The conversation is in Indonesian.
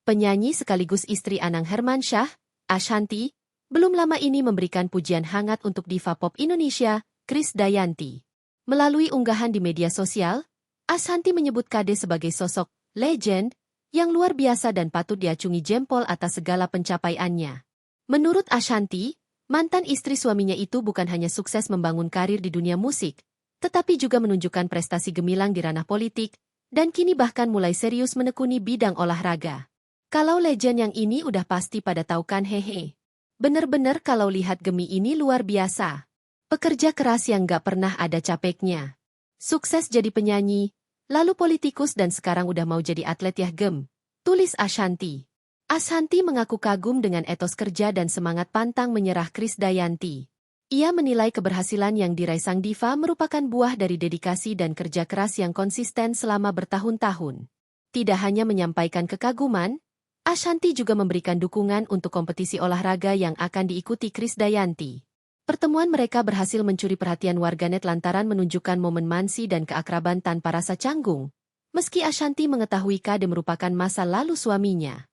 Penyanyi sekaligus istri Anang Hermansyah, Ashanty, belum lama ini memberikan pujian hangat untuk diva pop Indonesia, Krisdayanti. Melalui unggahan di media sosial, Ashanty menyebut Kade sebagai sosok legend yang luar biasa dan patut diacungi jempol atas segala pencapaiannya. Menurut Ashanty, mantan istri suaminya itu bukan hanya sukses membangun karir di dunia musik, tetapi juga menunjukkan prestasi gemilang di ranah politik, dan kini bahkan mulai serius menekuni bidang olahraga. Kalau legend yang ini udah pasti pada tahu kan hehe. Bener-bener kalau lihat Gemi ini luar biasa. Pekerja keras yang gak pernah ada capeknya. Sukses jadi penyanyi, lalu politikus dan sekarang udah mau jadi atlet ya Gem, tulis Ashanty. Ashanty mengaku kagum dengan etos kerja dan semangat pantang menyerah Krisdayanti. Ia menilai keberhasilan yang diraih sang diva merupakan buah dari dedikasi dan kerja keras yang konsisten selama bertahun-tahun. Tidak hanya menyampaikan kekaguman, Ashanty juga memberikan dukungan untuk kompetisi olahraga yang akan diikuti Krisdayanti. Pertemuan mereka berhasil mencuri perhatian warganet lantaran menunjukkan momen mansi dan keakraban tanpa rasa canggung, meski Ashanty mengetahui Kade merupakan masa lalu suaminya.